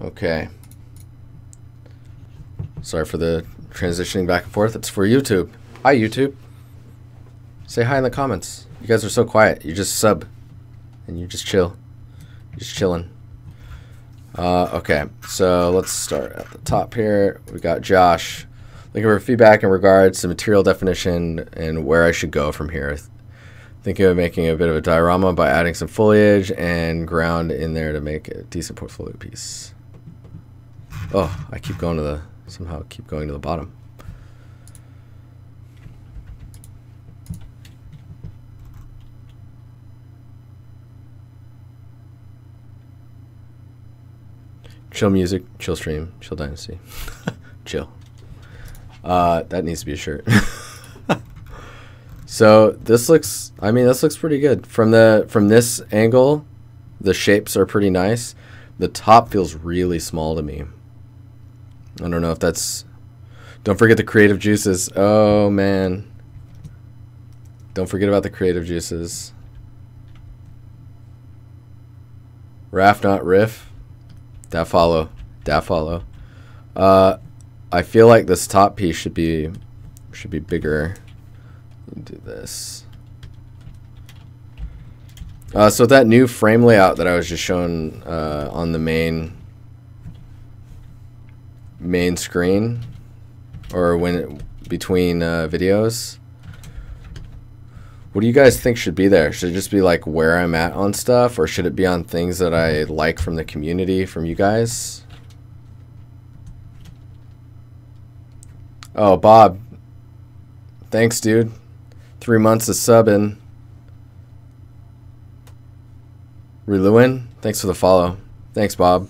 Okay. Sorry for the transitioning back and forth. It's for YouTube. Hi, YouTube. Say hi in the comments. You guys are so quiet. You just sub. And you just chill. You're just chilling. Okay, so let's start at the top here. We got Josh. Looking for feedback in regards to material definition and where I should go from here. Thinking of making a bit of a diorama by adding some foliage and ground in there to make a decent portfolio piece. Oh, I keep going to the... somehow keep going to the bottom. Chill music, chill stream, chill dynasty. Chill. That needs to be a shirt. So this looks, I mean, this looks pretty good. From this angle, the shapes are pretty nice. The top feels really small to me. I don't know if that's... Don't forget the creative juices. Oh, man. Don't forget about the creative juices. Raff, not riff. That follow. That follow. I feel like this top piece should be bigger. Do this. So that new frame layout that I was just showing on the main screen, or between videos, what do you guys think should be there? Should it just be like where I'm at on stuff, or should it be on things that I like from the community, from you guys? Oh, Bob, thanks, dude. 3 months of subbing. Reluin, thanks for the follow. Thanks, Bob.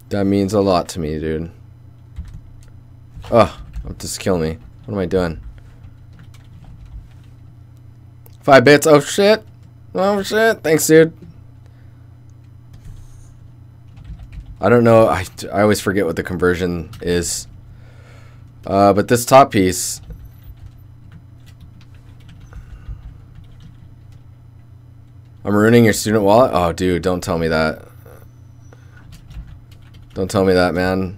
That means a lot to me, dude. Oh, just kill me. What am I doing? 5 bits. Oh shit. Oh shit. Thanks, dude. I don't know. I always forget what the conversion is. But this top piece. I'm ruining your student wallet? Oh, dude, don't tell me that. Don't tell me that, man.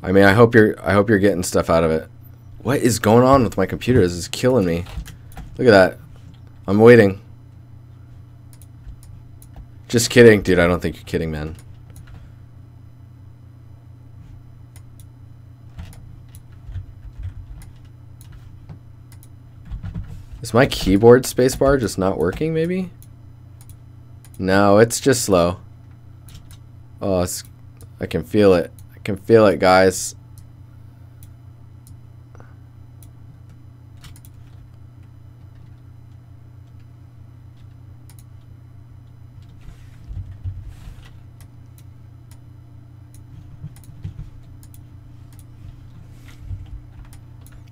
I mean, I hope you're getting stuff out of it. What is going on with my computer? This is killing me. Look at that. I'm waiting. Just kidding, dude. I don't think you're kidding, man. Is my keyboard spacebar just not working, maybe? No, it's just slow. Oh, I can feel it. I can feel it, guys.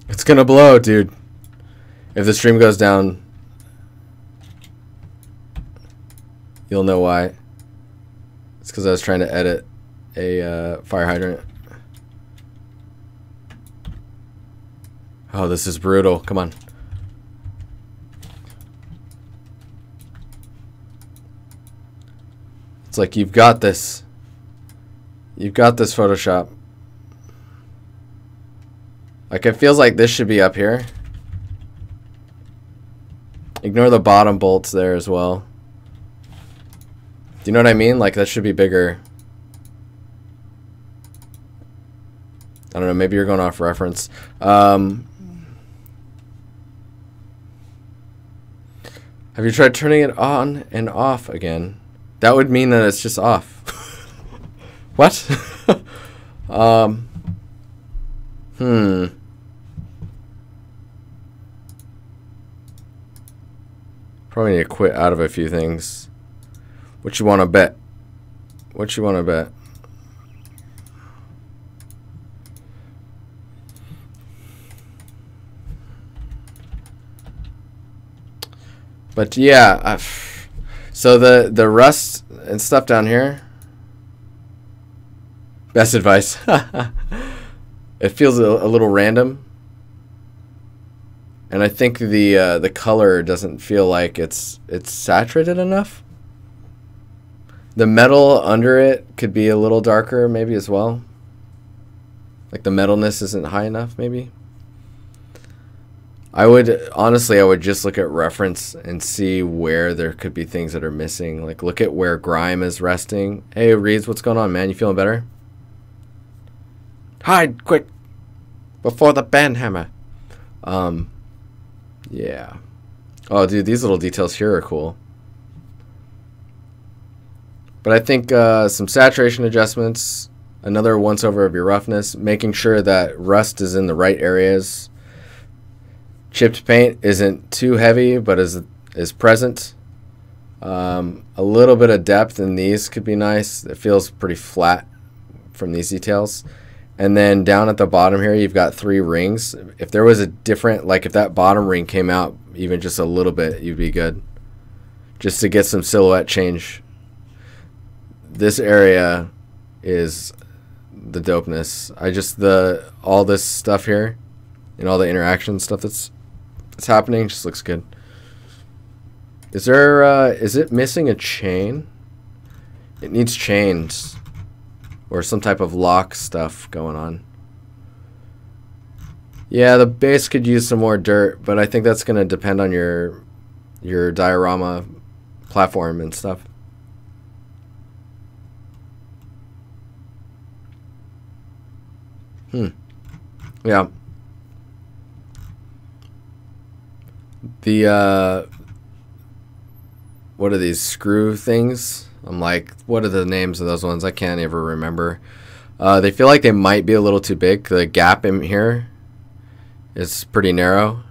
It's gonna blow, dude. If the stream goes down, you'll know why. It's because I was trying to edit a fire hydrant. Oh, this is brutal. Come on. It's like, you've got this. You've got this, Photoshop. Like, it feels like this should be up here. Ignore the bottom bolts there as well. Do you know what I mean? Like, that should be bigger. I don't know, maybe you're going off reference. Have you tried turning it on and off again? That would mean that it's just off. What? Probably need to quit out of a few things. What you want to bet? What you want to bet? But yeah, so the rust and stuff down here. Best advice. It feels a little random. And I think the color doesn't feel like it's saturated enough. The metal under it could be a little darker maybe as well. Like the metalness isn't high enough maybe. I would just look at reference and see where there could be things that are missing. Like look at where grime is resting. Hey Reeds, what's going on, man? You feeling better? Hide quick before the banhammer. Yeah. Oh dude, these little details here are cool. But I think some saturation adjustments, another once over of your roughness, making sure that rust is in the right areas. Chipped paint isn't too heavy, but is present. A little bit of depth in these could be nice. It feels pretty flat from these details. And then down at the bottom here, you've got 3 rings. If there was a different, like if that bottom ring came out even just a little bit, you'd be good. Just to get some silhouette change. This area is the dopeness. All this stuff here and all the interaction stuff that's happening just looks good. Is it missing a chain? It needs chains or some type of lock stuff going on. Yeah, the base could use some more dirt, but I think that's going to depend on your diorama platform and stuff. Yeah. The what are these screw things? I'm like, what are the names of those ones? I can't ever remember. They feel like they might be a little too big. The gap in here is pretty narrow.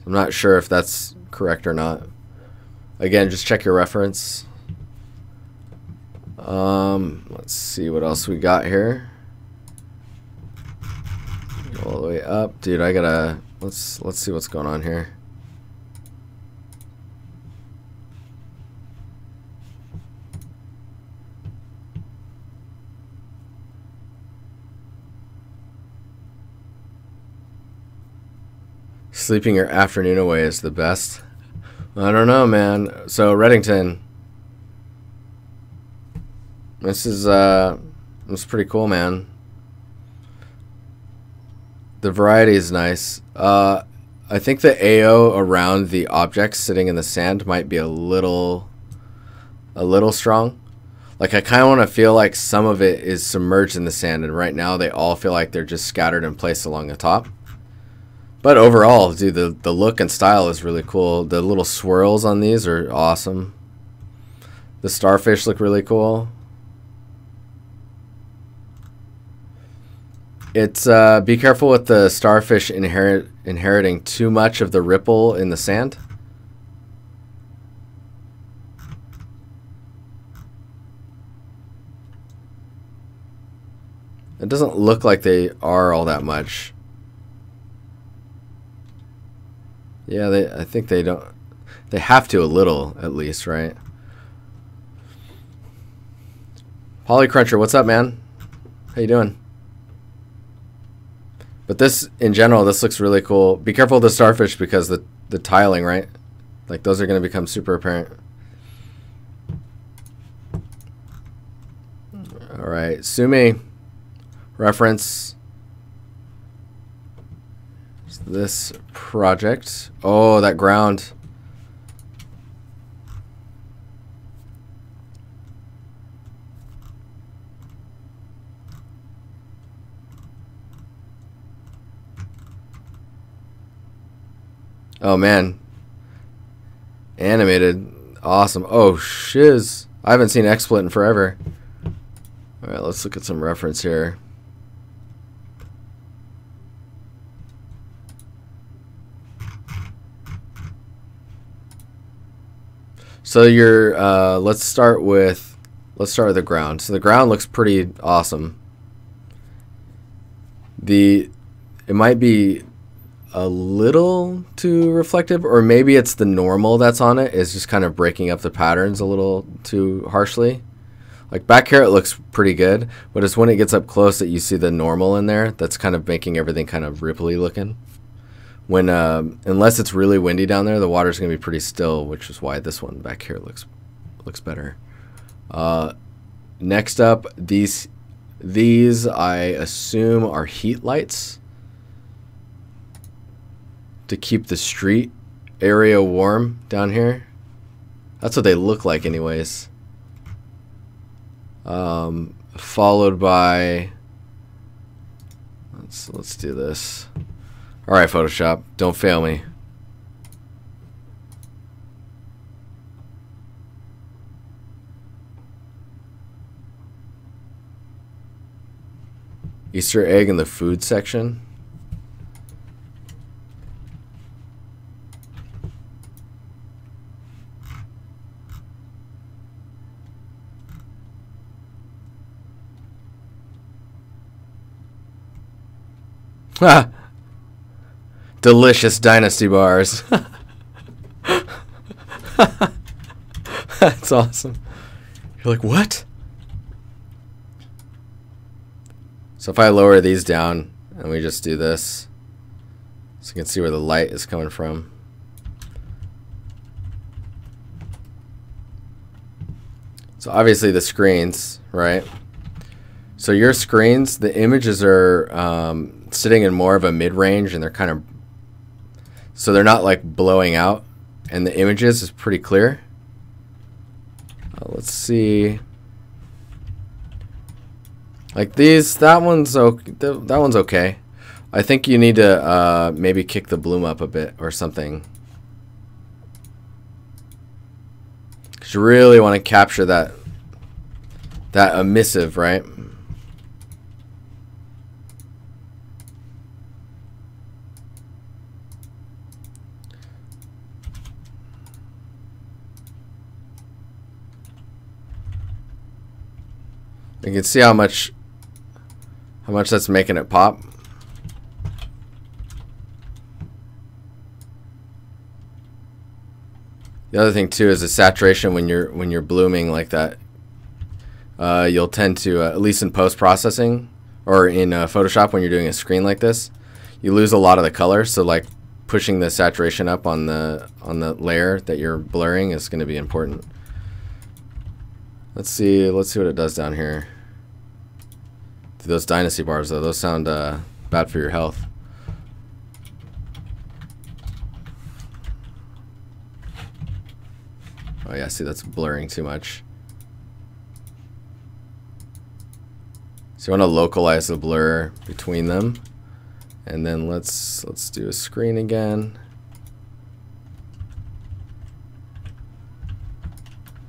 I'm not sure if that's correct or not. Again, just check your reference. Let's see what else we got here. Go all the way up, dude. I gotta let's see what's going on here. Sleeping your afternoon away is the best. I don't know, man. So Reddington, this is pretty cool, man. The variety is nice. I think the AO around the objects sitting in the sand might be a little strong. Like I kind of want to feel like some of it is submerged in the sand, and right now they all feel like they're just scattered in place along the top. But overall, dude, the look and style is really cool. The little swirls on these are awesome. The starfish look really cool. It's be careful with the starfish inheriting too much of the ripple in the sand. It doesn't look like they are all that much. Yeah, I think they don't. They have to a little, at least, right? Polycruncher, what's up, man? How you doing? But this, in general, this looks really cool. Be careful of the starfish because the tiling, right? Like those are going to become super apparent. All right, Sumi, reference. This project. Oh, that ground. Oh man. Animated. Awesome. Oh shiz. I haven't seen XSplit in forever. Alright, let's look at some reference here. So let's start with the ground. So the ground looks pretty awesome. It might be a little too reflective, or maybe it's the normal that's on it is just kind of breaking up the patterns a little too harshly. Like back here it looks pretty good, but it's when it gets up close that you see the normal in there that's kind of making everything kind of ripply looking. When unless it's really windy down there, the water's gonna be pretty still, which is why this one back here looks better. Next up, these I assume are heat lights to keep the street area warm down here. That's what they look like anyways. Followed by, let's do this. All right, Photoshop, don't fail me. Easter egg in the food section. Ha! Delicious DiNusty bars. That's awesome. You're like, what? So if I lower these down and we just do this, so you can see where the light is coming from. So obviously the screens, right? So your screens, the images are sitting in more of a mid-range, and they're kind of, so they're not like blowing out, and the images is pretty clear. Let's see. Like these, that one's okay. I think you need to maybe kick the bloom up a bit or something, because you really want to capture that emissive, right? You can see how much that's making it pop. The other thing too is the saturation when you're blooming like that. You'll tend to, at least in post-processing or in Photoshop, when you're doing a screen like this, you lose a lot of the color. So like pushing the saturation up on the layer that you're blurring is going to be important. Let's see what it does down here. Those DiNusty bars though, those sound bad for your health. Oh yeah, see, that's blurring too much. So you want to localize the blur between them, and then let's do a screen again.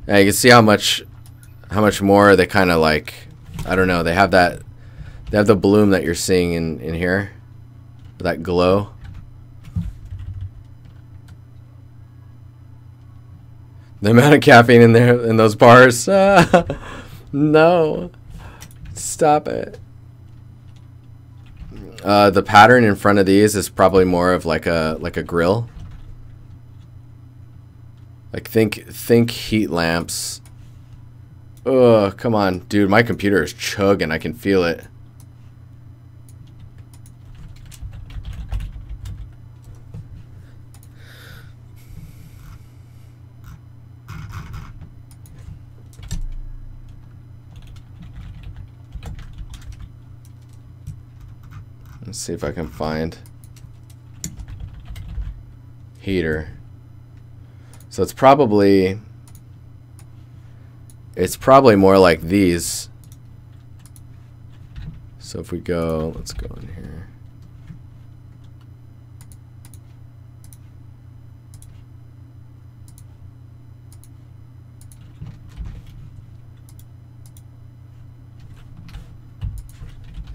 Yeah, you can see how much more they kind of like, I don't know, they have the bloom that you're seeing in here, that glow. The amount of caffeine in there in those bars. No, stop it. The pattern in front of these is probably more of like a grill. Like think heat lamps. Ugh, come on, dude, my computer is chugging. I can feel it. Let's see if I can find heater. So it's probably more like these. So if we go, let's go in here.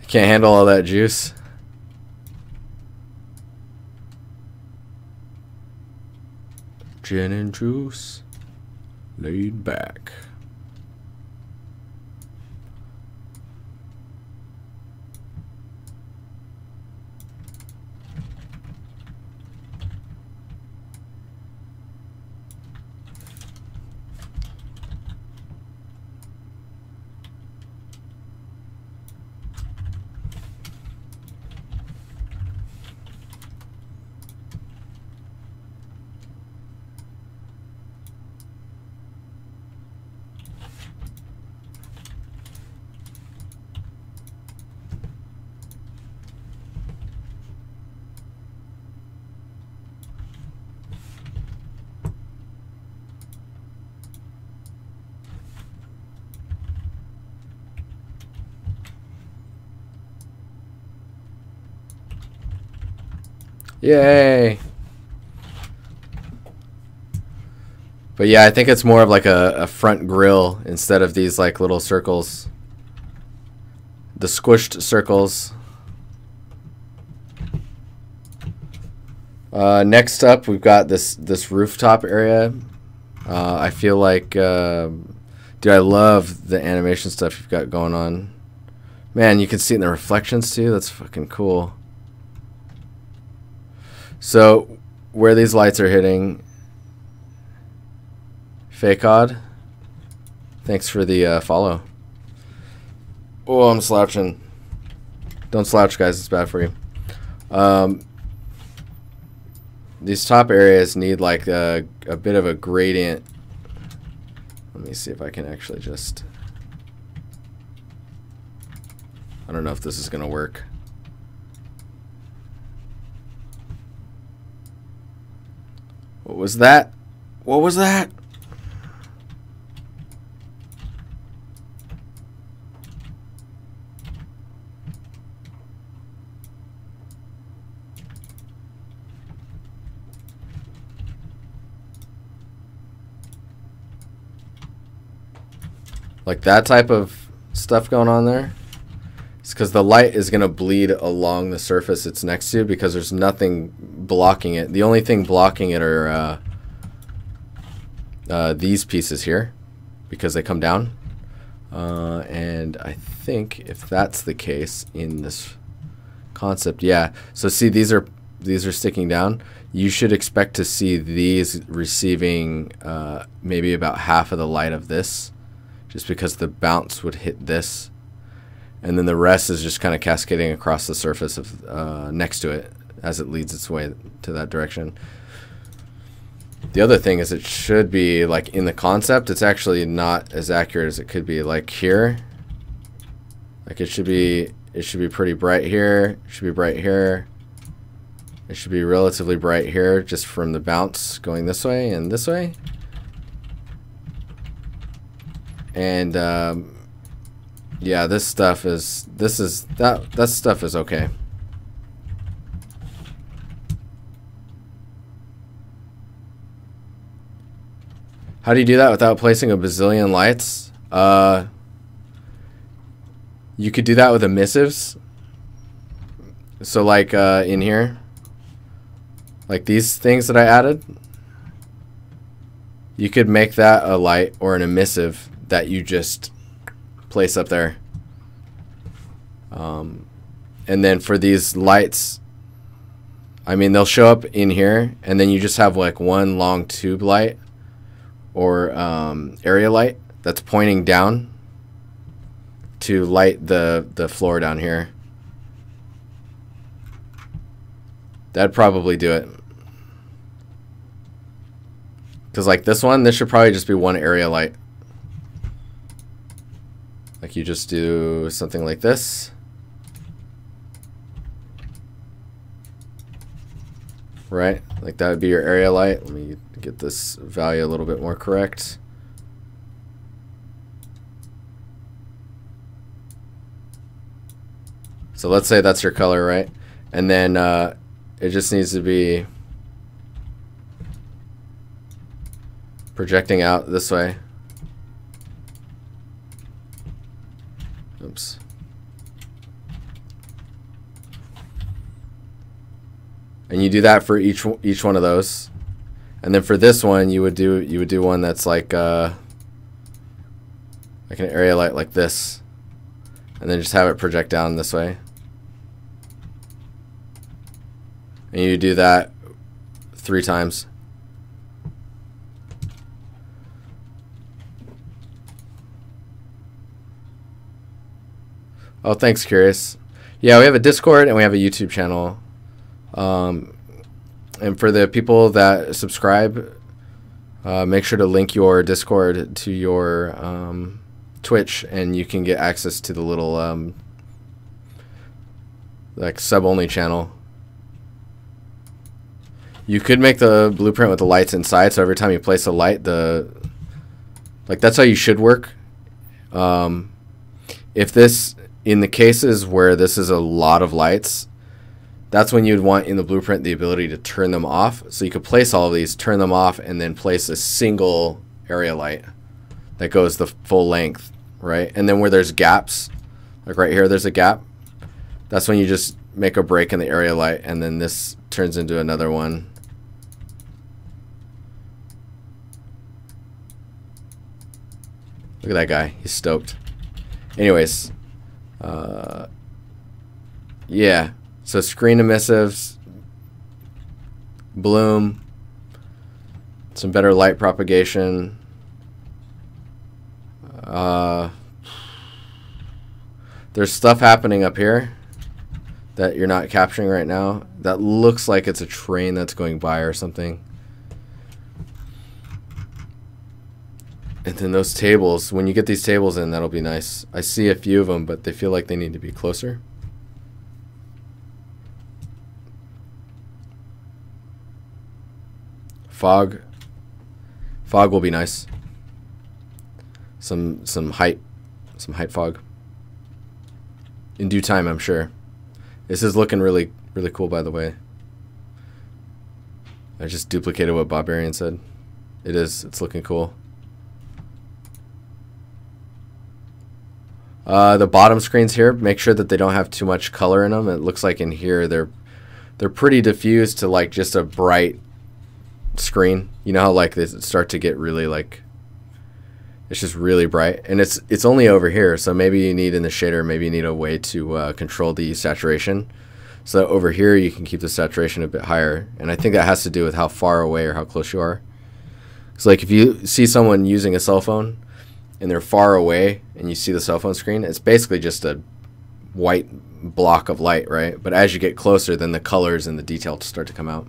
Can't handle all that juice. Gin and juice, laid back. Yay! But yeah, I think it's more of like a front grill instead of these like little circles. The squished circles. Next up, we've got this rooftop area. I feel like, dude, I love the animation stuff you've got going on. Man, you can see it in the reflections too. That's fucking cool. So, where these lights are hitting, Fakod, thanks for the follow. Oh, I'm slouching. Don't slouch, guys. It's bad for you. These top areas need like a bit of a gradient. Let me see if I can actually just... I don't know if this is going to work. What was that? What was that? Like that type of stuff going on there. It's because the light is going to bleed along the surface it's next to because there's nothing blocking it. The only thing blocking it are these pieces here because they come down. And I think if that's the case in this concept, yeah. So see, these are sticking down. You should expect to see these receiving maybe about half of the light of this, just because the bounce would hit this. And then the rest is just kind of cascading across the surface of next to it as it leads its way to that direction. The other thing is it should be like in the concept, it's actually not as accurate as it could be. Like here, like it should be pretty bright here. It should be bright here. It should be relatively bright here, just from the bounce going this way and this way. And yeah, that stuff is okay. How do you do that without placing a bazillion lights? You could do that with emissives. So like in here, like these things that I added, you could make that a light or an emissive that you just place up there. And then for these lights, I mean, they'll show up in here, and then you just have like one long tube light or area light that's pointing down to light the floor down here. That'd probably do it. Because like this one, this should probably just be one area light. Like you just do something like this. Right? Like that would be your area light. Let me get this value a little bit more correct. So let's say that's your color, right? And then it just needs to be projecting out this way. Oops. And you do that for each one of those. And then for this one, you would do one that's like an area light like this. And then just have it project down this way. And you do that 3 times. Oh, thanks, Curious. Yeah, we have a Discord and we have a YouTube channel. And for the people that subscribe, make sure to link your Discord to your Twitch, and you can get access to the little like sub-only channel. You could make the blueprint with the lights inside, so every time you place a light, like that's how you should work. If this, in the cases where this is a lot of lights, that's when you'd want in the blueprint the ability to turn them off. So you could place all of these, turn them off, and then place a single area light that goes the full length, right? And then where there's gaps, like right here, there's a gap. That's when you just make a break in the area light, and then this turns into another one. Look at that guy. He's stoked. Anyways, yeah. So screen emissives, bloom, some better light propagation. There's stuff happening up here that you're not capturing right now. That looks like it's a train that's going by or something. And then those tables, when you get these tables in, that'll be nice. I see a few of them, but they feel like they need to be closer. Fog will be nice. Some height fog. In due time, I'm sure. This is looking really cool, by the way. I just duplicated what Barbarian said. It's looking cool. The bottom screens here, make sure that they don't have too much color in them. It looks like in here they're pretty diffused to like just a bright screen. You know how like they start to get really like, it's just really bright, and it's only over here, so maybe you need in the shader, maybe you need a way to control the saturation, so that over here you can keep the saturation a bit higher. And I think that has to do with how far away or how close you are. So like if you see someone using a cell phone and they're far away and you see the cell phone screen, it's basically just a white block of light, right? But as you get closer, then the colors and the detail start to come out.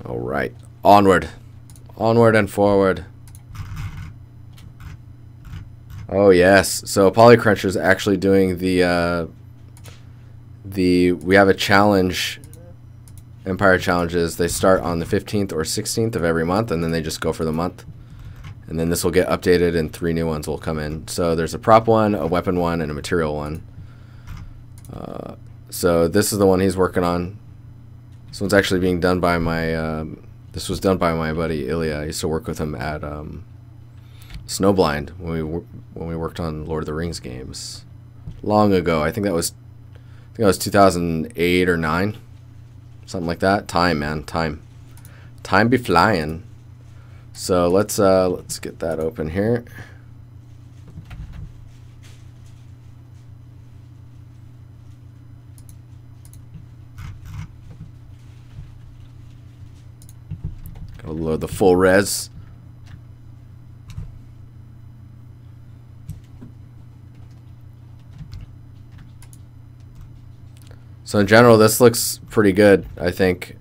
All right, onward and forward. Oh yes, so Polycruncher is actually doing the we have a challenge, Empire challenges. They start on the 15th or 16th of every month, and then they just go for the month. And then this will get updated and 3 new ones will come in. So there's a prop one, a weapon one, and a material one. So this is the one he's working on. This one's actually being done by my, this was done by my buddy Ilya. I used to work with him at Snowblind when we worked on Lord of the Rings games long ago. I think that was 2008 or 9, something like that. Time, man, time be flying. So let's get that open here. Gotta load the full res. So in general, this looks pretty good, I think.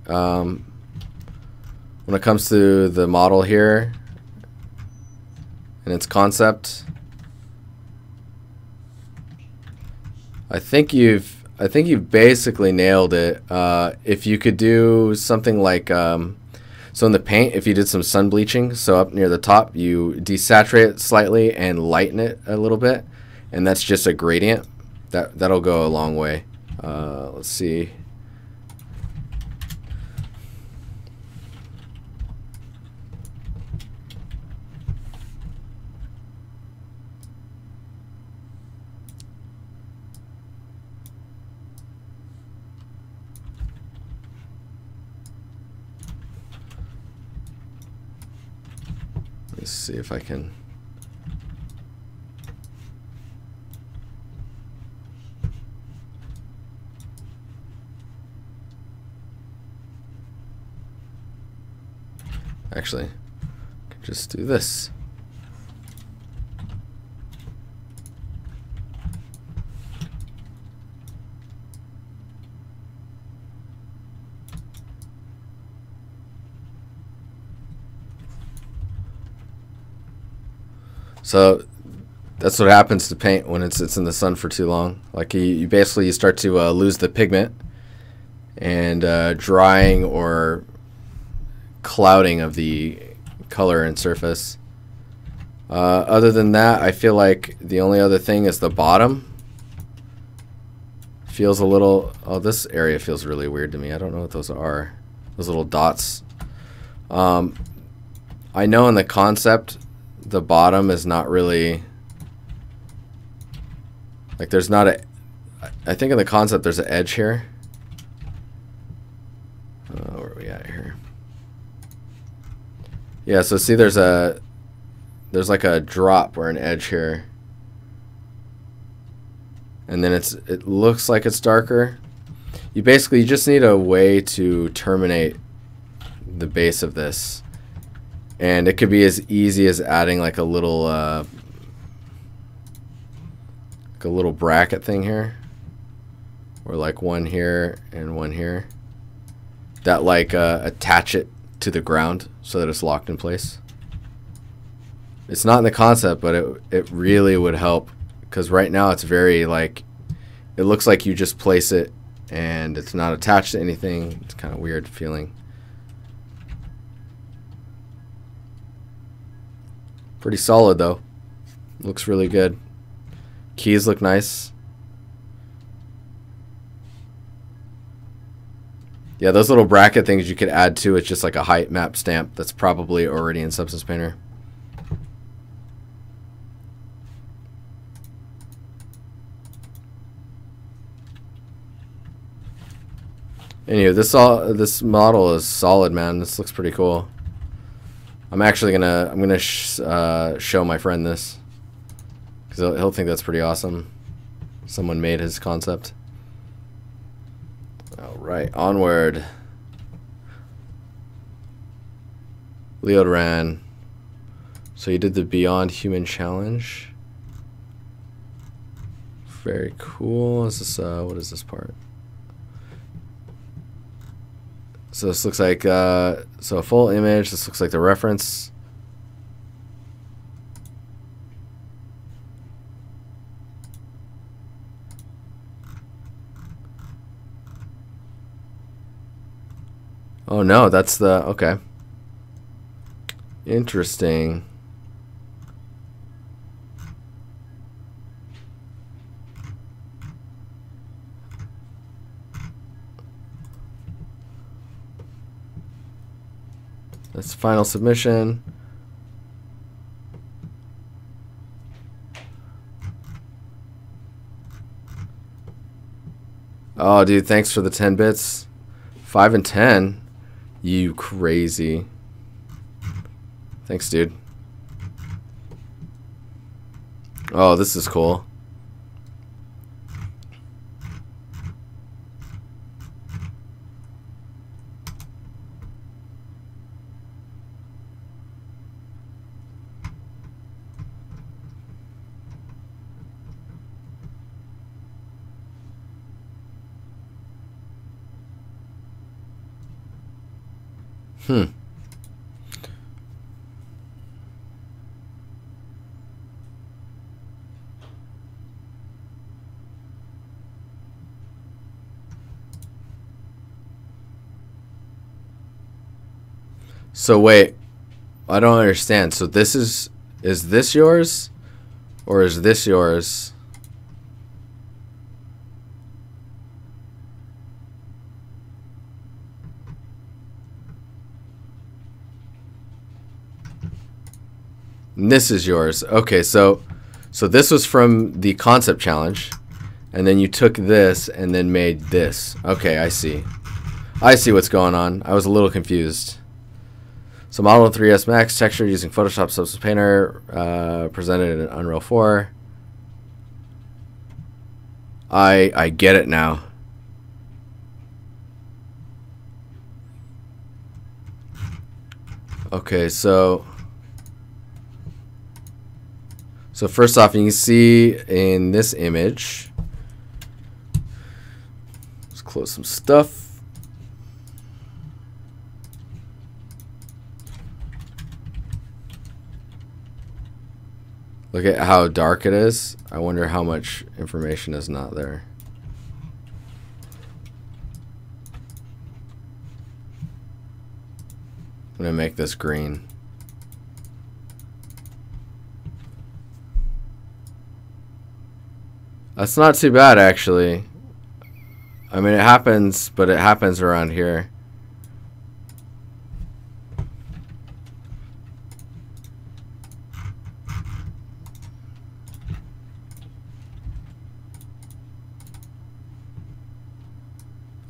When it comes to the model here and its concept, I think you've basically nailed it. If you could do something like so in the paint, if you did some sun bleaching, so up near the top you desaturate it slightly and lighten it a little bit, and that's just a gradient, that'll go a long way. Let's see. Let's see if I can. Actually, I can just do this. So that's what happens to paint when it's in the sun for too long. Like you basically start to lose the pigment, and drying or clouding of the color and surface. Other than that, I feel like the only other thing is the bottom. Feels a little... Oh, this area feels really weird to me. I don't know what those are. Those little dots. I know in the concept, the bottom is not really... Like, there's not a... I think in the concept there's an edge here. Where are we at here? Yeah, so see there's like a drop or an edge here. And then it looks like it's darker. You just need a way to terminate the base of this. And it could be as easy as adding like a little bracket thing here. Or like one here and one here. That like attach it to the ground so that it's locked in place. It's not in the concept, but it really would help. Because right now it's very like, it looks like you just place it and it's not attached to anything. It's kind of weird feeling. Pretty solid though. Looks really good. Keys look nice. Yeah, those little bracket things you could add to it's just like a height map stamp that's probably already in Substance Painter. Anyway, this model is solid, man. This looks pretty cool. I'm actually gonna show my friend this because he'll think that's pretty awesome. Someone made his concept. All right, onward. Leo ran. So you did the Beyond Human challenge. Very cool. Is this what is this part? So this looks like, so a full image, this looks like the reference. Oh no, that's the, okay. Interesting. That's final submission. Oh, dude, thanks for the 10 bits. 5 and 10. You crazy. Thanks, dude. Oh, this is cool. So wait, I don't understand. So this is this yours? Or is this yours? And this is yours. Okay, so this was from the concept challenge, and then you took this and then made this. Okay, I see. I see what's going on. I was a little confused. So model 3ds Max texture using Photoshop Substance Painter, presented in Unreal 4. I get it now. Okay, so first off, you can see in this image, let's close some stuff. Look at how dark it is. I wonder how much information is not there. I'm gonna make this green. That's not too bad, actually. I mean, it happens, but it happens around here.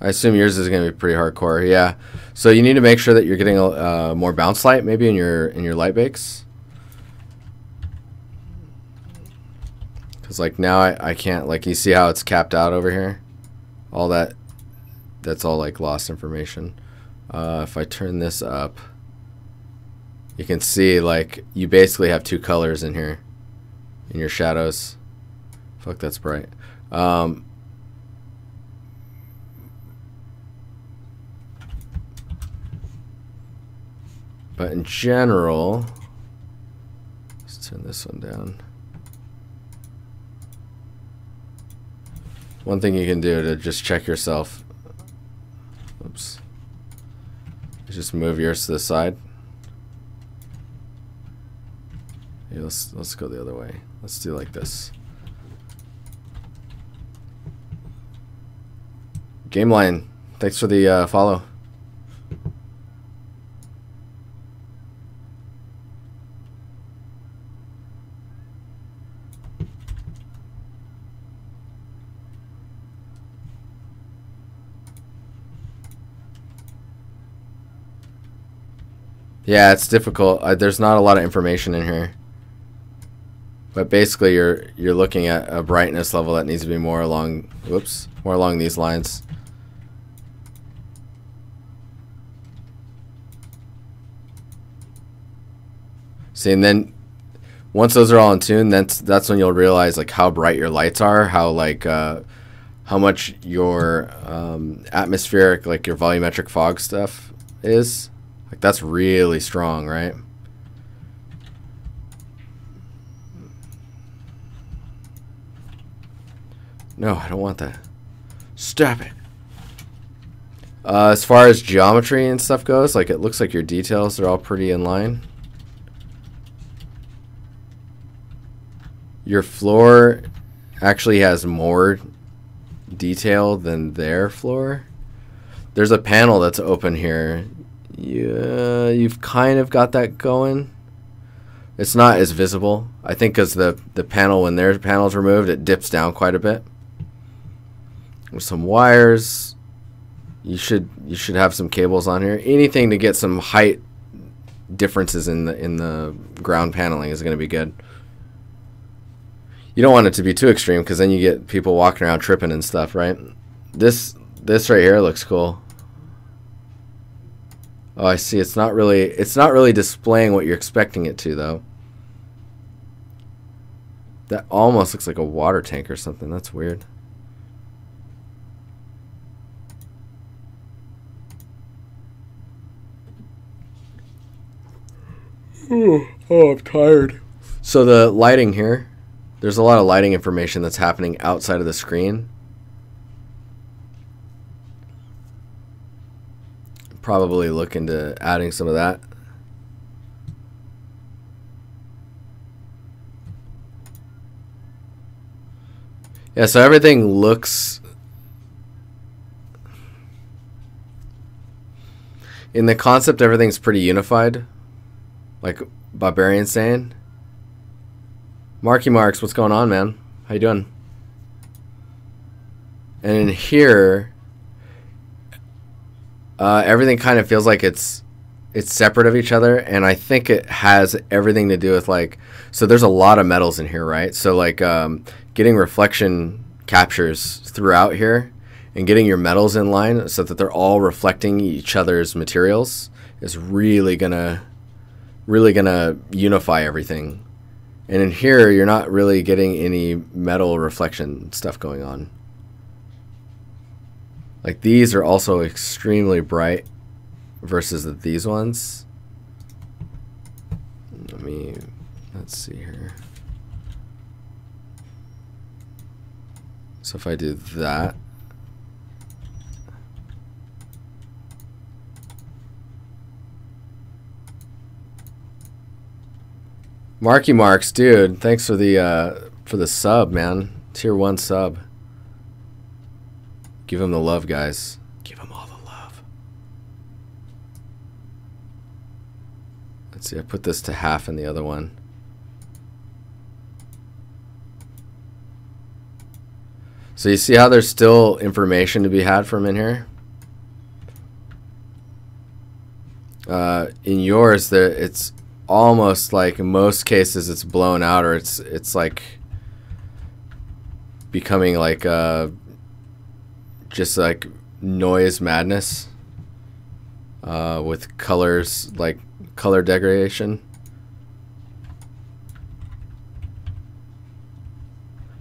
I assume yours is going to be pretty hardcore. Yeah. So you need to make sure that you're getting a more bounce light maybe in your light bakes. Because like now I can't, like, you see how it's capped out over here? All that's all like lost information. If I turn this up, you can see like you basically have two colors in here in your shadows. Fuck, that's bright. But in general, let's turn this one down. One thing you can do to just check yourself, oops, is just move yours to the side. Yeah, let's go the other way. Let's do like this. Game Line, thanks for the follow. Yeah, it's difficult. There's not a lot of information in here. But basically you're looking at a brightness level that needs to be more along, whoops, more along these lines. See, and then once those are all in tune, that's when you'll realize like how bright your lights are, how like how much your atmospheric, like your volumetric fog stuff is. Like that's really strong, right? No, I don't want that. Stop it. As far as geometry and stuff goes, like it looks like your details are all pretty in line. Your floor actually has more detail than their floor. There's a panel that's open here. Yeah, you've kind of got that going. It's not as visible, I think, because the panel, when their panel's removed, it dips down quite a bit. With some wires, you should have some cables on here. Anything to get some height differences in the ground paneling is going to be good. You don't want it to be too extreme because then you get people walking around tripping and stuff, right? This right here looks cool. Oh, I see. It's not really displaying what you're expecting it to, though. That almost looks like a water tank or something. That's weird. Oh, I'm tired. So the lighting here, there's a lot of lighting information that's happening outside of the screen. Probably look into adding some of that. Yeah, so everything looks, in the concept, everything's pretty unified, like Barbarian's saying. Marky Marks, what's going on, man? How you doing? And in here, everything kind of feels like it's separate of each other, and I think it has everything to do with, like, so there's a lot of metals in here, right? So like getting reflection captures throughout here and getting your metals in line so that they're all reflecting each other's materials is really gonna unify everything. And in here, you're not really getting any metal reflection stuff going on. Like these are also extremely bright versus these ones. Let's see here. So if I do that, Marky Marks, dude, thanks for the sub, man. Tier 1 sub. Give him the love, guys. Give him all the love. Let's see, I put this to half in the other one. So you see how there's still information to be had from in here? In yours, it's almost like in most cases it's blown out, or it's like becoming like just like noise madness with colors, like color degradation.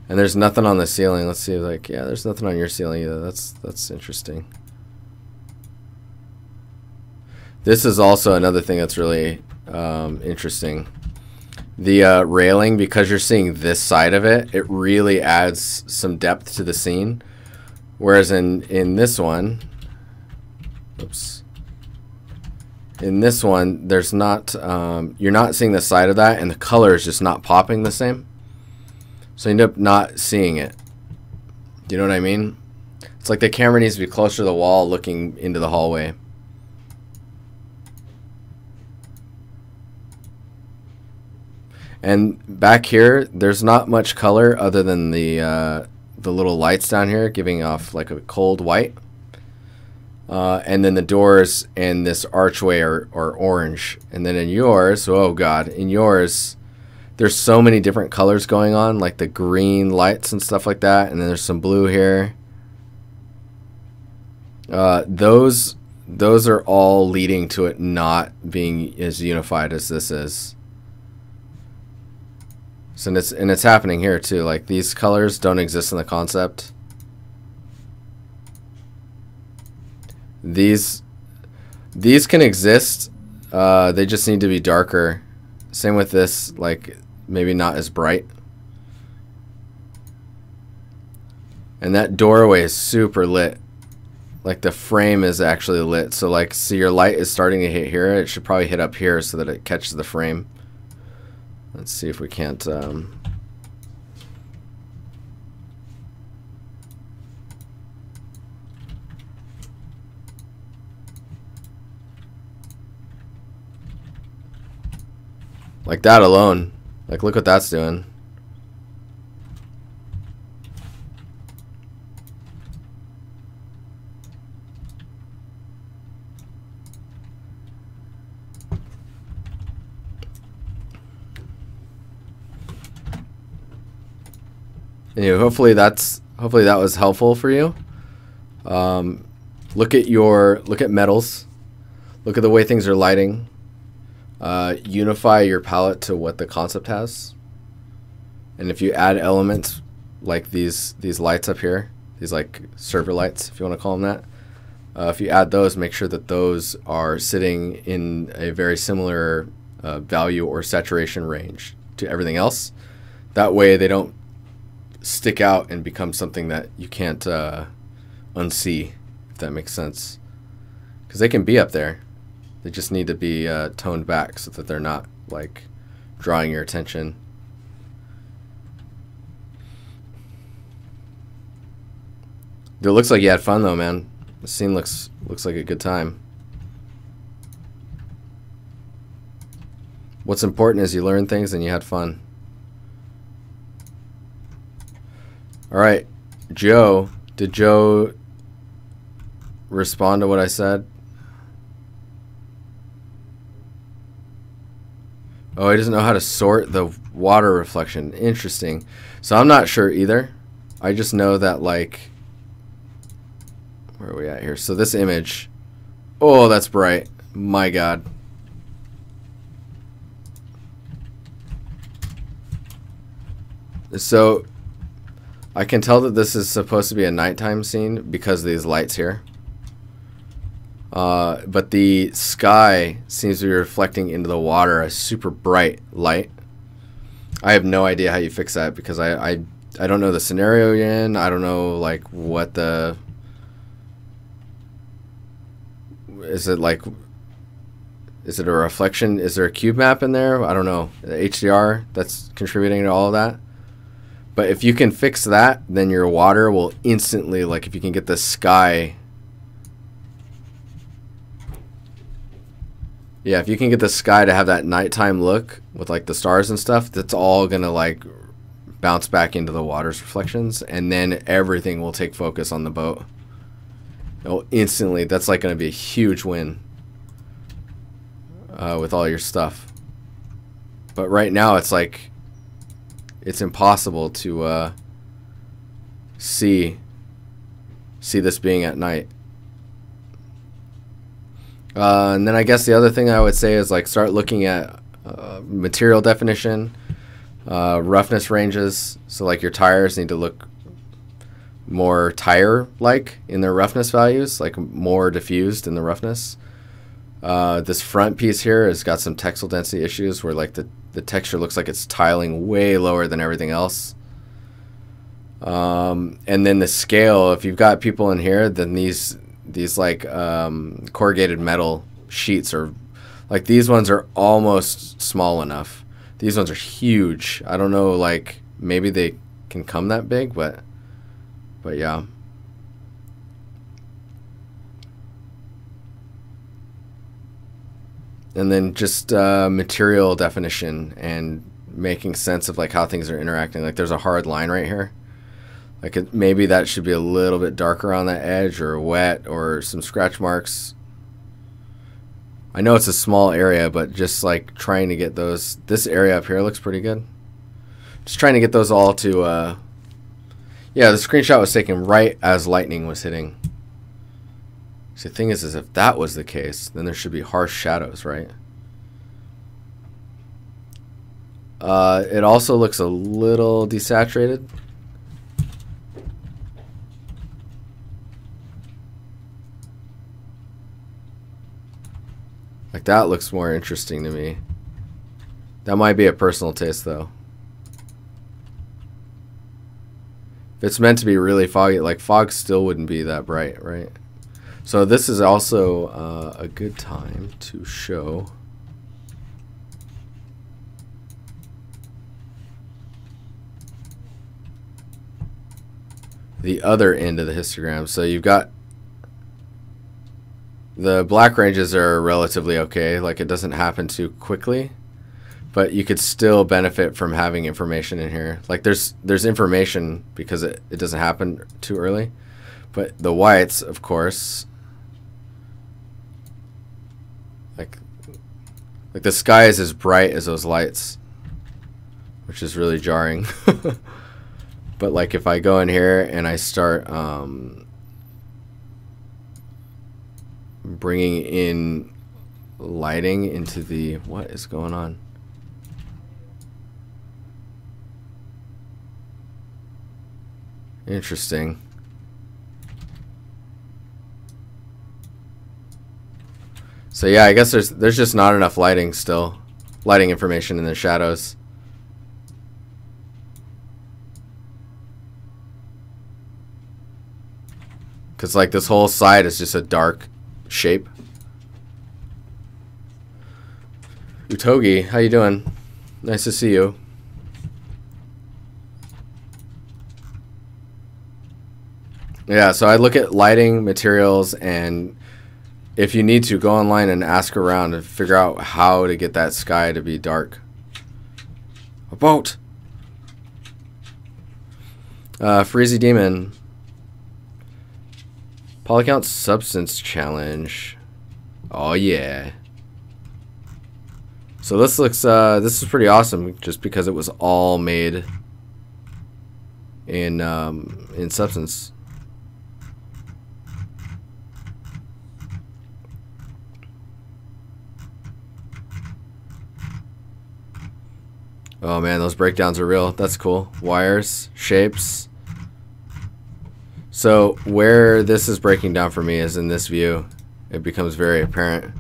And there's nothing on the ceiling. Let's see, like, yeah, there's nothing on your ceiling either. That's interesting. This is also another thing that's really interesting. The railing, because you're seeing this side of it, it really adds some depth to the scene. Whereas in this one, oops, in this one, there's not, you're not seeing the side of that, and the color is just not popping the same. So you end up not seeing it. Do you know what I mean? It's like the camera needs to be closer to the wall looking into the hallway. And back here, there's not much color other than the little lights down here giving off like a cold white. And then the doors and this archway are orange. And then in yours, oh God, in yours, there's so many different colors going on, like the green lights and stuff like that. And then there's some blue here. Those are all leading to it not being as unified as this is. So it's happening here too. Like these colors don't exist in the concept. These can exist. They just need to be darker. Same with this, like maybe not as bright. And that doorway is super lit. Like the frame is actually lit. So like, see, your light is starting to hit here. It should probably hit up here so that it catches the frame. Let's see if we can't like that alone. Like, look what that's doing. Anyway, hopefully that was helpful for you. Look at metals. Look at the way things are lighting. Unify your palette to what the concept has. And if you add elements like these lights up here, these like server lights, if you want to call them that, if you add those, make sure that those are sitting in a very similar value or saturation range to everything else. That way they don't stick out and become something that you can't unsee, if that makes sense. Because they can be up there. They just need to be toned back so that they're not like drawing your attention. It looks like you had fun though, man. The scene looks like a good time. What's important is you learn things and you had fun. All right, Joe. Did Joe respond to what I said? Oh, he doesn't know how to sort the water reflection. Interesting. So I'm not sure either. I just know that, like, where are we at here? So this image. Oh, that's bright. My God. So I can tell that this is supposed to be a nighttime scene because of these lights here. But the sky seems to be reflecting into the water a super bright light. I have no idea how you fix that because I don't know the scenario you're in. I don't know like what the... Is it like... Is it a reflection? Is there a cube map in there? I don't know. The HDR that's contributing to all of that. But if you can fix that, then your water will instantly, like if you can get the sky. Yeah, if you can get the sky to have that nighttime look with like the stars and stuff, that's all gonna like bounce back into the water's reflections, and then everything will take focus on the boat. It'll instantly, that's like gonna be a huge win with all your stuff. But right now it's like, it's impossible to see this being at night. And then I guess the other thing I would say is like start looking at material definition, roughness ranges. So like your tires need to look more tire-like in their roughness values, like more diffused in the roughness. This front piece here has got some textile density issues where like the texture looks like it's tiling way lower than everything else. And then the scale, if you've got people in here, then these like corrugated metal sheets are like, these ones are almost small enough. These ones are huge. I don't know, like maybe they can come that big, but yeah. And then just material definition and making sense of like how things are interacting. Like there's a hard line right here. Like maybe that should be a little bit darker on that edge, or wet, or some scratch marks. I know it's a small area, but just like trying to get those, this area up here looks pretty good. Just trying to get those all to, yeah, the screenshot was taken right as lightning was hitting. So the thing is if that was the case, then there should be harsh shadows, right? It also looks a little desaturated. Like that looks more interesting to me. That might be a personal taste though. If it's meant to be really foggy, like fog still wouldn't be that bright, right? So this is also a good time to show the other end of the histogram. So you've got the black ranges are relatively okay, like it doesn't happen too quickly, but you could still benefit from having information in here. Like there's information because it doesn't happen too early. But the whites, of course, like the sky is as bright as those lights, which is really jarring. But like if I go in here and I start bringing in lighting into the, what is going on? Interesting. So yeah, I guess there's just not enough lighting still. Lighting information in the shadows. Cause like this whole side is just a dark shape. Utogi, how you doing? Nice to see you. Yeah, so I look at lighting, materials, and if you need to, go online and ask around and figure out how to get that sky to be dark. A boat! Freezy Demon. Polycount Substance Challenge. Oh yeah. So this looks, this is pretty awesome just because it was all made in Substance. Oh man, those breakdowns are real. That's cool. Wires, shapes. So where this is breaking down for me is in this view. It becomes very apparent.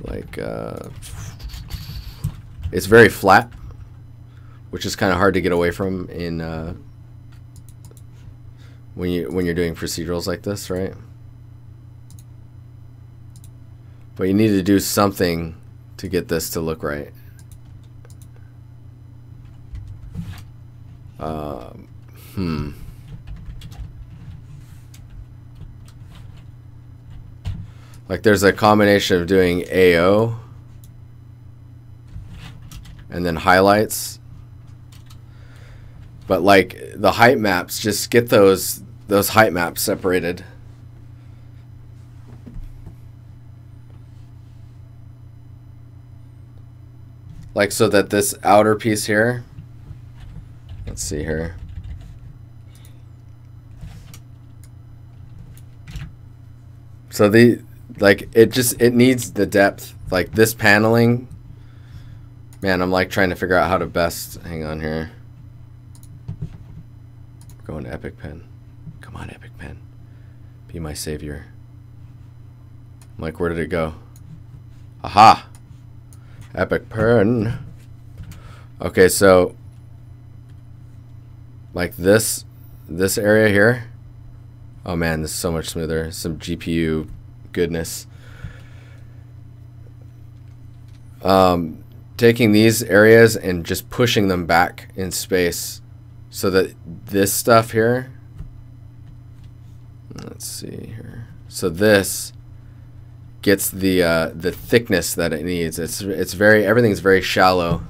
Like it's very flat, which is kind of hard to get away from in when you're doing procedurals like this, right? But you need to do something to get this to look right. Like there's a combination of doing AO and then highlights. But like the height maps, just get those height maps separated. Like so that this outer piece here, let's see here. So it needs the depth. Like this paneling, man, I'm like trying to figure out how to best, hang on here. Going to Epic Pen. Come on, Epic Pen. Be my savior. I'm like, where did it go? Aha! Epic Pen. Okay, so like this area here. Oh man, this is so much smoother. Some GPU goodness. Taking these areas and just pushing them back in space so that this stuff here, let's see here. So this gets the thickness that it needs. It's very, everything's very shallow.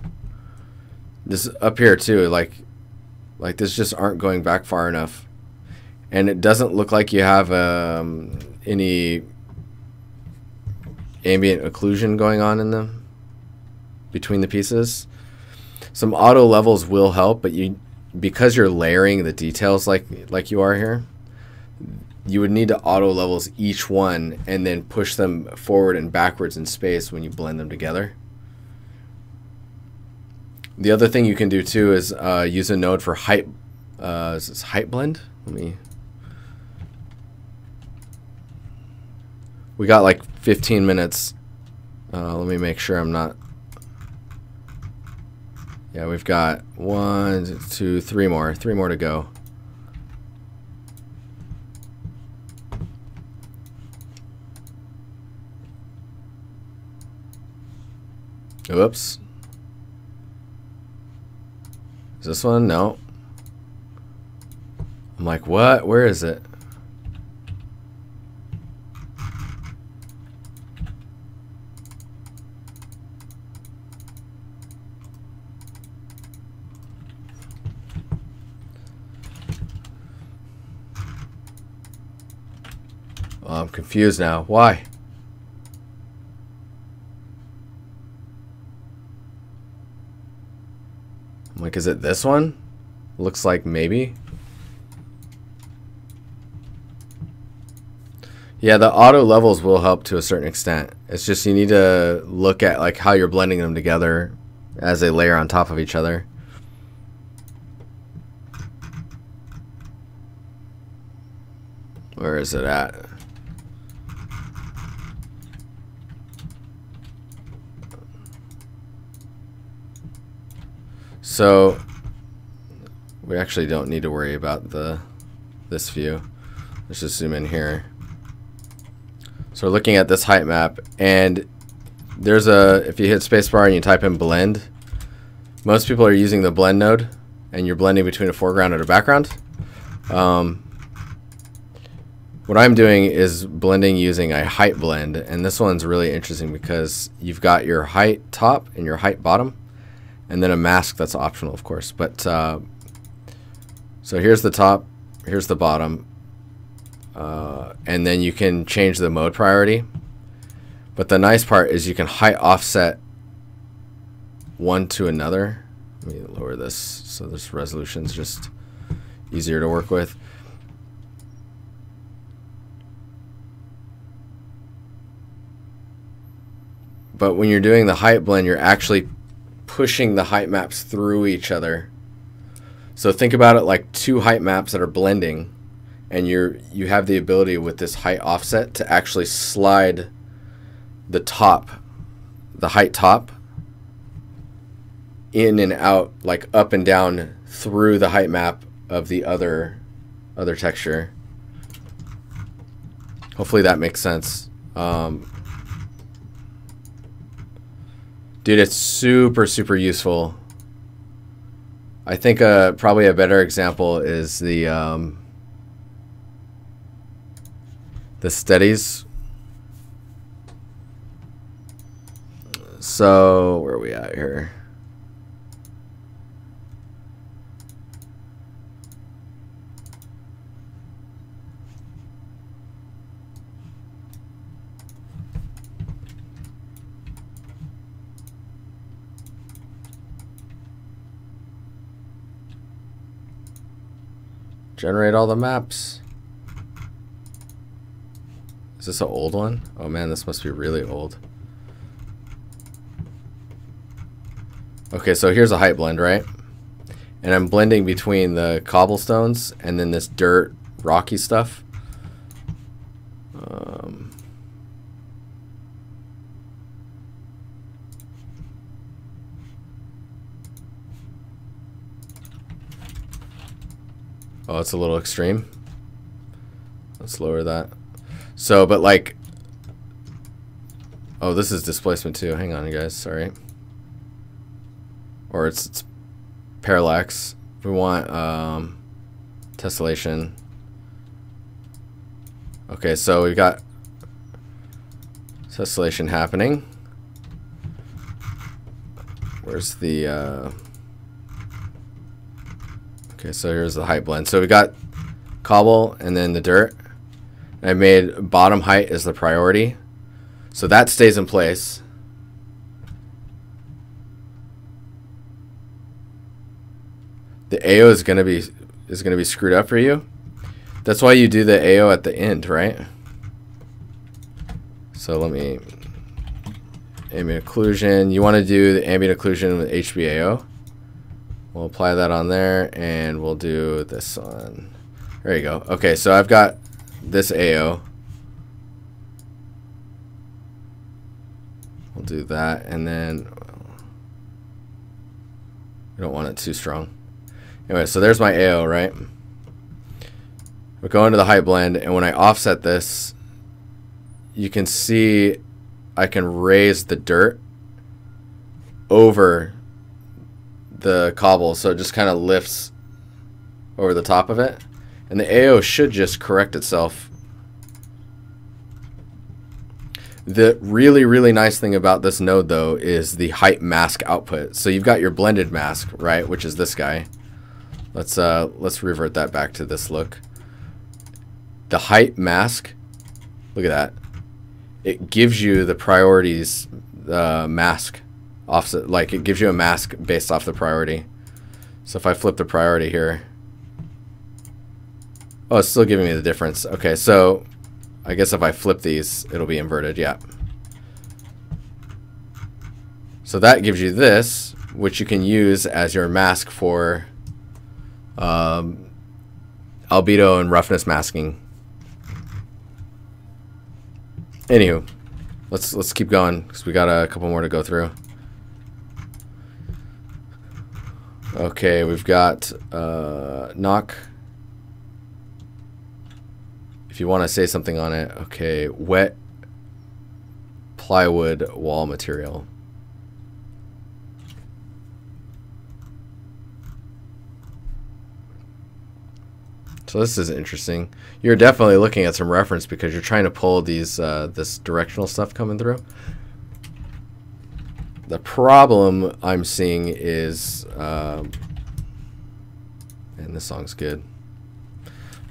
This up here too, like this just aren't going back far enough. And it doesn't look like you have any ambient occlusion going on in them between the pieces. Some auto levels will help, but because you're layering the details like you are here, you would need to auto levels each one and then push them forward and backwards in space when you blend them together. The other thing you can do too is use a node for height. Is this height blend? We got like 15 minutes. Let me make sure I'm not. Yeah, we've got 1, 2, 3 more. 3 more to go. Oops. Is this one? No. I'm like, what? Where is it? Oh, I'm confused now. Why? I'm like, is it this one? Looks like maybe. Yeah, the auto levels will help to a certain extent. It's just you need to look at like how you're blending them together as they layer on top of each other. Where is it at? So we actually don't need to worry about this view. Let's just zoom in here. So we're looking at this height map, and there's if you hit spacebar and you type in blend, most people are using the blend node, and you're blending between a foreground and a background. What I'm doing is blending using a height blend, and this one's really interesting because you've got your height top and your height bottom, and then a mask that's optional, of course. But so here's the top, here's the bottom, and then you can change the mode priority. But the nice part is you can height offset one to another. Let me lower this so this resolution's just easier to work with. But when you're doing the height blend, you're actually pushing the height maps through each other. So think about it like 2 height maps that are blending, and you have the ability with this height offset to actually slide the top, the height top, in and out, like up and down through the height map of the other texture. Hopefully that makes sense. Dude, it's super, super useful. I think probably a better example is the steadies. So where are we at here? Generate all the maps. Is this an old one? Oh man, this must be really old. Okay, so here's a height blend, right? And I'm blending between the cobblestones and then this dirt, rocky stuff. Oh, it's a little extreme. Let's lower that. So, but like, oh, this is displacement too. Hang on, you guys. Sorry. Or it's parallax. We want tessellation. Okay, so we've got tessellation happening. Where's the okay, so here's the height blend. So we got cobble and then the dirt. And I made bottom height as the priority. So that stays in place. The AO is gonna be screwed up for you. That's why you do the AO at the end, right? So let me ambient occlusion. You want to do the ambient occlusion with HBAO. We'll apply that on there, and we'll do this on. There you go. Okay, so I've got this AO. We'll do that, and then we don't want it too strong. Anyway, so there's my AO, right? We go into the height blend, and when I offset this, you can see I can raise the dirt over the cobble, so it just kind of lifts over the top of it, and the AO should just correct itself. The really nice thing about this node though is the height mask output. So you've got your blended mask, right, which is this guy. Let's revert that back to this look. The height mask, look at that. It gives you the priorities mask offset, like it gives you a mask based off the priority. So if I flip the priority here, oh, it's still giving me the difference. Okay, so I guess if I flip these, it'll be inverted. Yeah. So that gives you this, which you can use as your mask for albedo and roughness masking. Anywho, let's keep going because we got a couple more to go through. Okay, we've got knock. If you want to say something on it, okay, wet plywood wall material. So this is interesting. You're definitely looking at some reference because you're trying to pull these this directional stuff coming through. The problem I'm seeing is, and this song's good,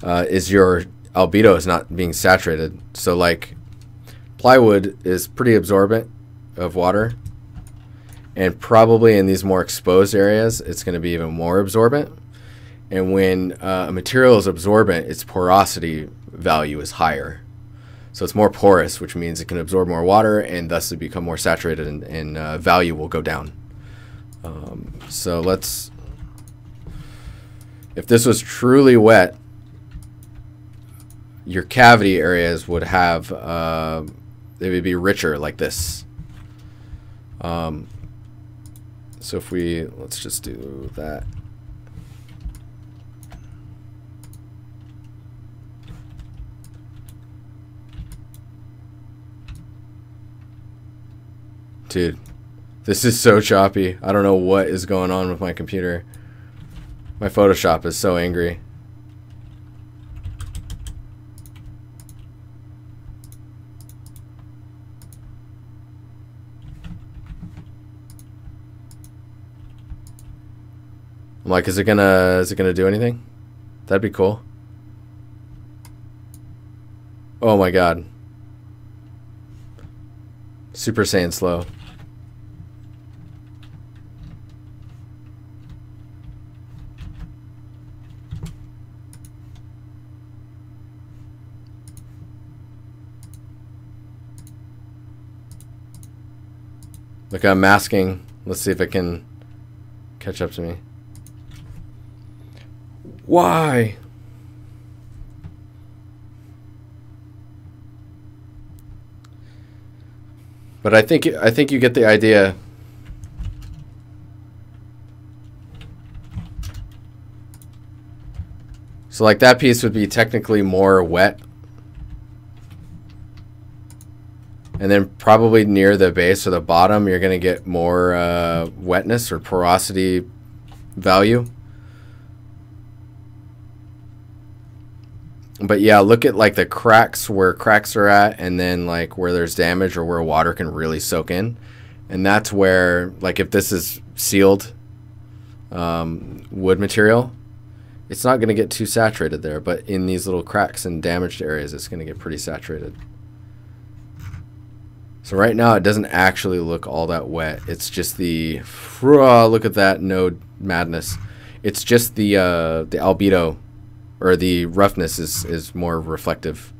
is your albedo is not being saturated. So like plywood is pretty absorbent of water, and probably in these more exposed areas it's going to be even more absorbent. And when a material is absorbent, its porosity value is higher. So it's more porous, which means it can absorb more water and thus it become more saturated, and value will go down. So let's, if this was truly wet, your cavity areas would have, they would be richer like this. So if we, let's just do that. Dude, this is so choppy. I don't know what is going on with my computer. My Photoshop is so angry. I'm like, is it gonna do anything? That'd be cool. Oh my god. Super Saiyan slow. Look, I'm masking. Let's see if it can catch up to me. Why? But I think you get the idea. So like that piece would be technically more wet. And then probably near the base or the bottom, you're going to get more wetness or porosity value. But yeah, look at like the cracks, where cracks are at, and then like where there's damage or where water can really soak in. And that's where, like if this is sealed wood material, it's not going to get too saturated there. But in these little cracks and damaged areas, it's going to get pretty saturated. So right now it doesn't actually look all that wet. It's just the, look at that node madness. It's just the albedo, or the roughness is more reflective.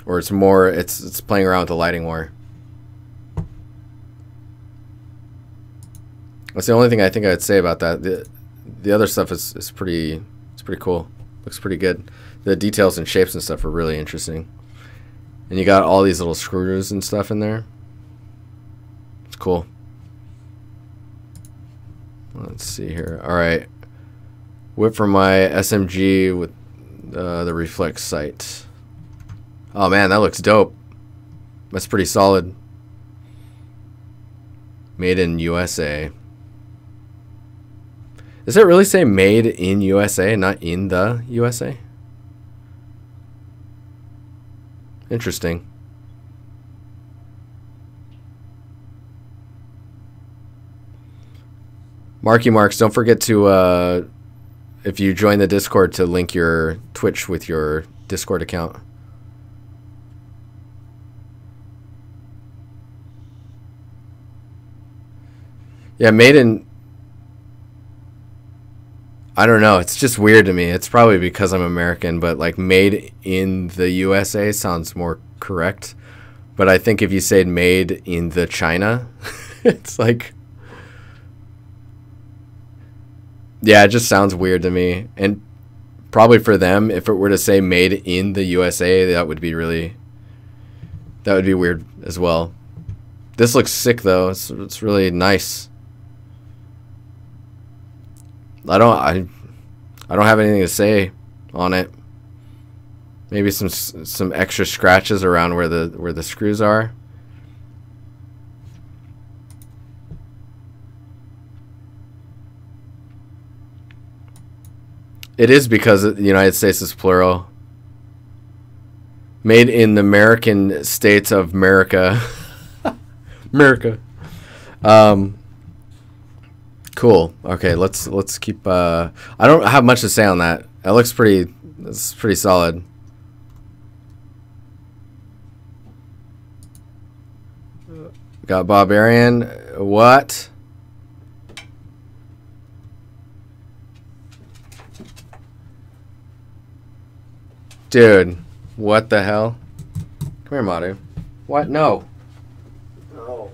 Or it's more, it's playing around with the lighting more. That's the only thing I think I'd say about that. The other stuff is pretty, it's pretty cool. Looks pretty good. The details and shapes and stuff are really interesting. And you got all these little screws and stuff in there. It's cool. Let's see here. All right. Whip from my SMG with the reflex sight. Oh man, that looks dope. That's pretty solid. Made in USA. Does it really say made in USA, not in the USA? Interesting. Marky Marks, don't forget to, if you join the Discord, to link your Twitch with your Discord account. Yeah, made in... I don't know. It's just weird to me. It's probably because I'm American, but like made in the USA sounds more correct. But I think if you say made in the China, it's like, yeah, it just sounds weird to me. And probably for them, if it were to say made in the USA, that would be really, that would be weird as well. This looks sick though. It's really nice. I don't have anything to say on it. Maybe some extra scratches around where the screws are. It is because the United States is plural. Made in the American states of America. America. Cool. Okay, let's keep. I don't have much to say on that. That looks pretty. It's pretty solid. Got Barbarian. What? Dude, what the hell? Come here, Madu. What? No. No.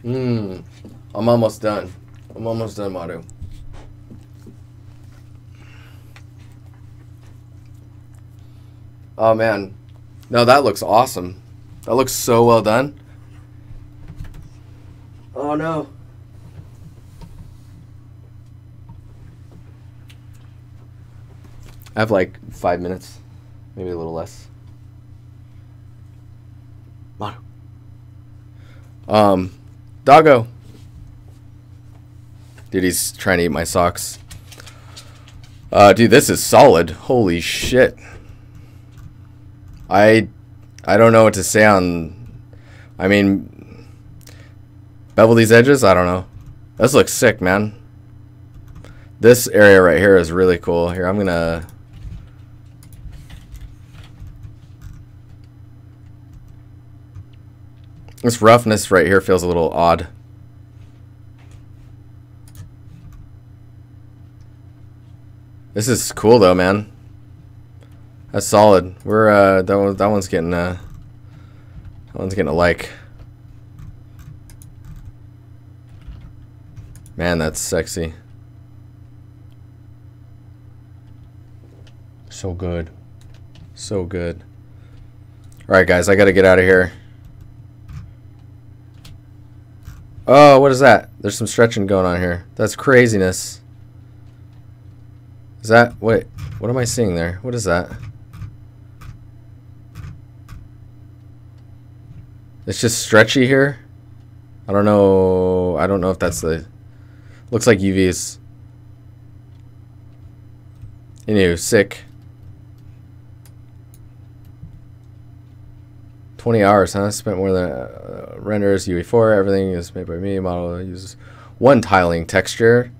I'm almost done. I'm almost done, Madu. Oh, man. No, that looks awesome. That looks so well done. Oh, no. I have like 5 minutes. Maybe a little less. Mono. Doggo. Dude, he's trying to eat my socks. Dude, this is solid. Holy shit. I don't know what to say on... I mean... Bevel these edges? I don't know. This looks sick, man. This area right here is really cool. Here, I'm gonna... This roughness right here feels a little odd. This is cool though, man. That's solid. We're that one's getting a like. Man, that's sexy. So good. So good. Alright guys, I gotta get out of here. Oh, what is that? There's some stretching going on here. That's craziness. Is that... Wait, what am I seeing there? What is that? It's just stretchy here. I don't know. I don't know if that's the... Looks like UVs. Anywho, sick. 20 hours, huh? Spent more than renders, UE4, everything is made by me. Model uses one tiling texture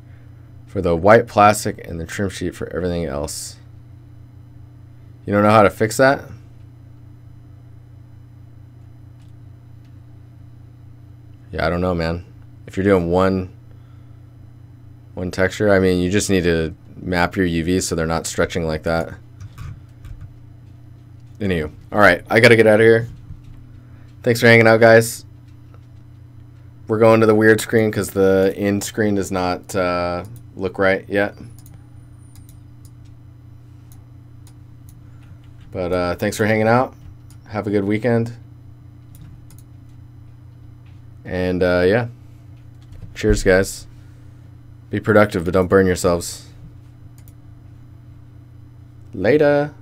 for the white plastic and the trim sheet for everything else. You don't know how to fix that? Yeah, I don't know, man. If you're doing one texture, I mean, you just need to map your UVs so they're not stretching like that. Anywho, alright, I gotta get out of here. Thanks for hanging out, guys. We're going to the weird screen because the in screen does not look right yet. But thanks for hanging out. Have a good weekend. And yeah. Cheers, guys. Be productive, but don't burn yourselves. Later.